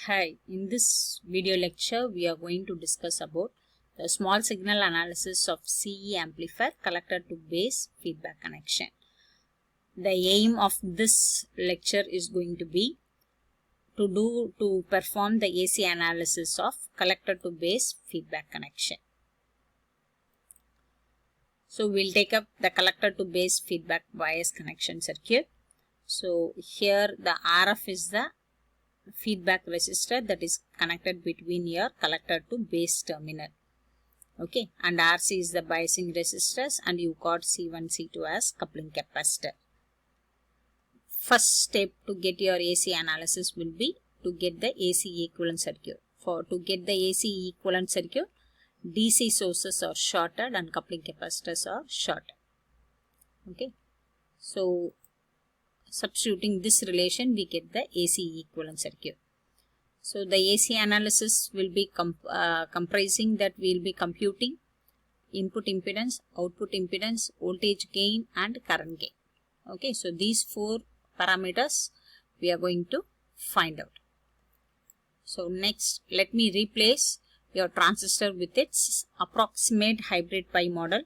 Hi, in this video lecture we are going to discuss about the small signal analysis of CE amplifier collector to base feedback connection. The aim of this lecture is going to be to perform the AC analysis of collector to base feedback connection. So we'll take up the collector to base feedback bias connection circuit. So here the RF is the feedback resistor that is connected between your collector to base terminal. Okay, and RC is the biasing resistors, and you got C1, C2 as coupling capacitor. First step to get your AC analysis will be to get the AC equivalent circuit. To get the AC equivalent circuit, DC sources are shorted and coupling capacitors are shorted. Okay, so substituting this relation, we get the AC equivalent circuit. So the AC analysis will be comprising that we will be computing input impedance, output impedance, voltage gain and current gain. Okay, so these four parameters we are going to find out. So next, let me replace your transistor with its approximate hybrid pi model.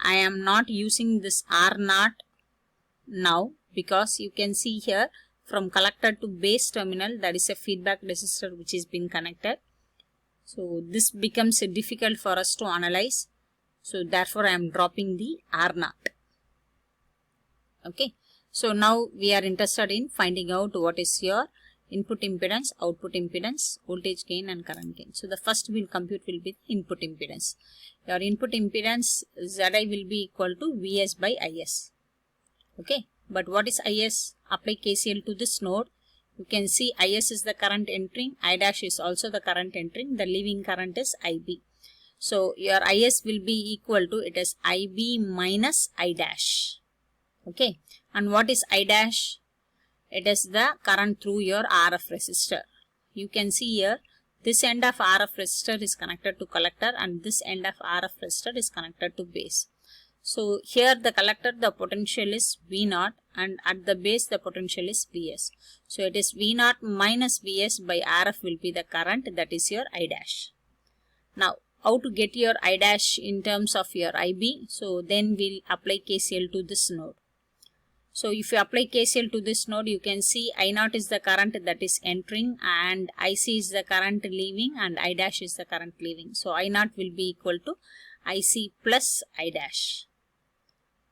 I am not using this R0 now, because you can see here from collector to base terminal that is a feedback resistor which is been connected. So this becomes difficult for us to analyze. So therefore I am dropping the R0. Okay. So now we are interested in finding out what is your input impedance, output impedance, voltage gain and current gain. So the first we'll compute will be the input impedance. Your input impedance Zi will be equal to Vs by Is. Okay. But what is Is? Apply KCL to this node. You can see Is is the current entering, I dash is also the current entering, the leaving current is IB. So your Is will be equal to, it is IB minus I dash. Okay. And what is I dash? It is the current through your RF resistor. You can see here, this end of RF resistor is connected to collector and this end of RF resistor is connected to base. So here the collector, the potential is V0 and at the base the potential is Vs. So it is V0 minus Vs by RF will be the current, that is your I dash. Now how to get your I dash in terms of your IB? So then we'll apply KCL to this node. So if you apply KCL to this node, you can see I0 is the current that is entering and IC is the current leaving and I dash is the current leaving. So I0 will be equal to IC plus I dash.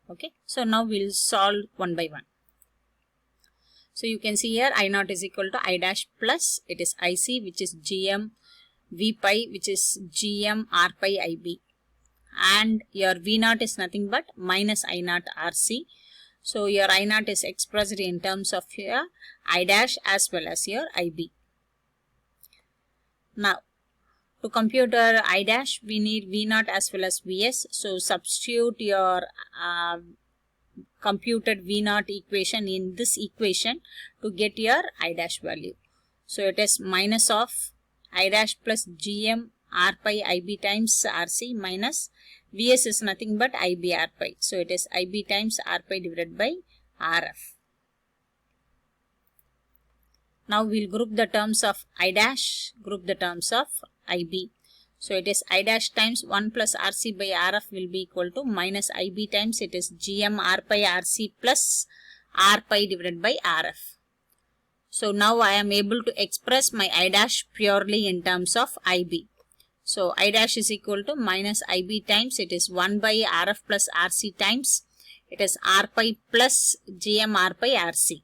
Okay, so now we'll solve one by one. So you can see here I0 is equal to I dash plus, it is IC which is GM V pi which is GM R pi IB, and your V0 is nothing but minus I0 RC. So your I0 is expressed in terms of your I dash as well as your IB. Now to compute our I dash, we need V0 as well as Vs. So substitute your computed V0 equation in this equation to get your I dash value. So it is minus of I dash plus GM R pi IB times RC minus Vs is nothing but IB R pi. So it is IB times R pi divided by RF. Now we'll group the terms of I dash, group the terms of IB. So it is I dash times 1 plus RC by RF will be equal to minus IB times it is GM R pi RC plus R pi divided by RF. So now I am able to express my I dash purely in terms of IB. So I dash is equal to minus IB times it is 1 by RF plus RC times it is R pi plus GM R pi RC.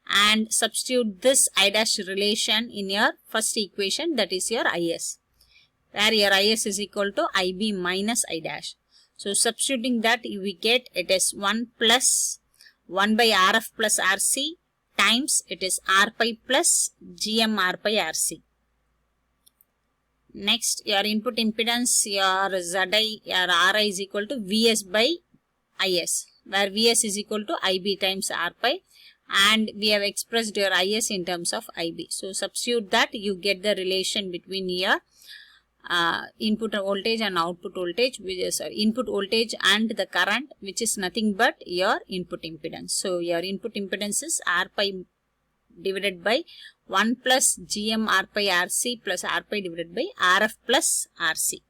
And substitute this I dash relation in your first equation, that is your Is, where your Is is equal to IB minus I dash. So substituting that, we get it is 1 plus 1 by RF plus RC times it is R pi plus GM R pi RC. Next, your input impedance, your Zi, your Ri is equal to Vs by Is, where Vs is equal to IB times R pi. And we have expressed your Is in terms of IB. So substitute that, you get the relation between your input voltage and output voltage, which is input voltage and the current, which is nothing but your input impedance. So your input impedance is R pi divided by 1 plus Gm R pi Rc plus R pi divided by Rf plus Rc.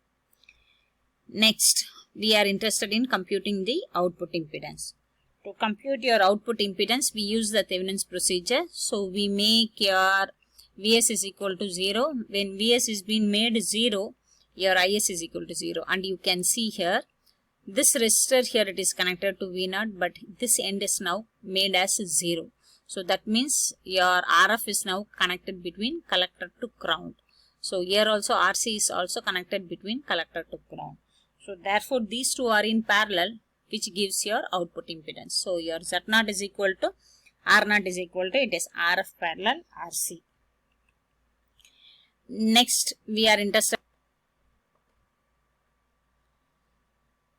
Next, we are interested in computing the output impedance. To compute your output impedance, we use the Thevenin's procedure. So, we make your Vs is equal to 0. When Vs is being made 0, your Is is equal to 0. And you can see here, this resistor here it is connected to V0, but this end is now made as 0. So, that means your Rf is now connected between collector to ground. So, here also Rc is also connected between collector to ground. So, therefore, these two are in parallel, which gives your output impedance. So, your Z0 is equal to R0 is equal to, it is Rf parallel Rc. Next, we are interested.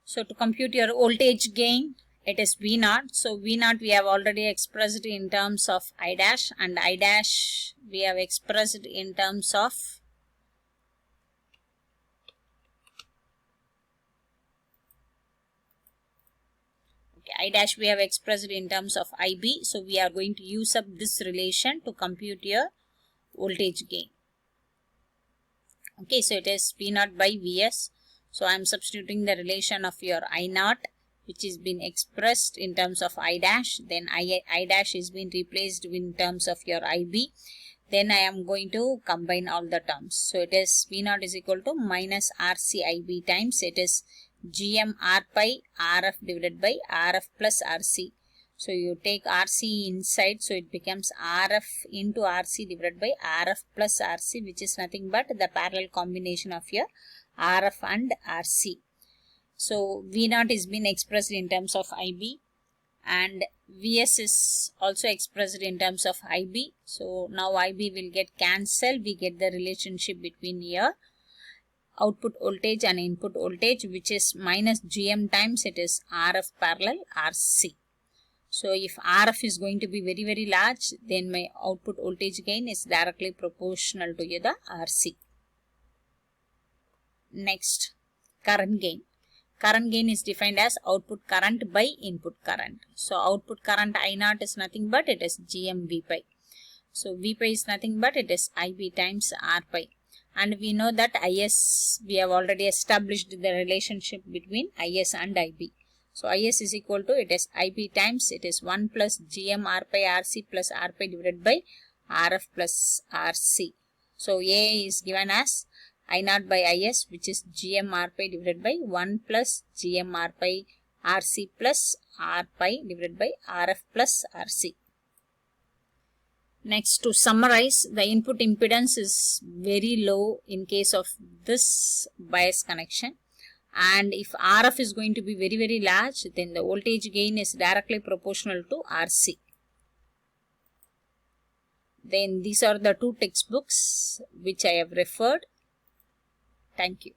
So, to compute your voltage gain, it is V0. So, V0 we have already expressed in terms of I dash, and I dash we have expressed in terms of I dash we have expressed in terms of IB. So, we are going to use up this relation to compute your voltage gain. Okay, so it is V0 by Vs. So, I am substituting the relation of your I0, which is been expressed in terms of I dash. Then I dash is being replaced in terms of your IB. Then I am going to combine all the terms. So, it is V0 is equal to minus RC IB times it is Gm R pi Rf divided by Rf plus Rc. So, you take Rc inside, so it becomes Rf into Rc divided by Rf plus Rc, which is nothing but the parallel combination of your Rf and Rc. So, V0 is being expressed in terms of IB and Vs is also expressed in terms of IB. So, now IB will get cancelled. We get the relationship between your output voltage and input voltage, which is minus Gm times it is Rf parallel Rc. So, if Rf is going to be very, very large, then my output voltage gain is directly proportional to the Rc. Next, current gain. Current gain is defined as output current by input current. So, output current I0 is nothing but it is Gm V pi. So, V pi is nothing but it is IB times R pi. And we know that Is, we have already established the relationship between Is and IB. So, Is is equal to, it is IB times, it is 1 plus Gm R pi Rc plus R pi divided by Rf plus Rc. So, A is given as I0 by Is, which is Gm R pi divided by 1 plus Gm R pi Rc plus R pi divided by Rf plus Rc. Next, to summarize, the input impedance is very low in case of this bias connection. And if Rf is going to be very, very large, then the voltage gain is directly proportional to Rc. Then these are the two textbooks which I have referred. Thank you.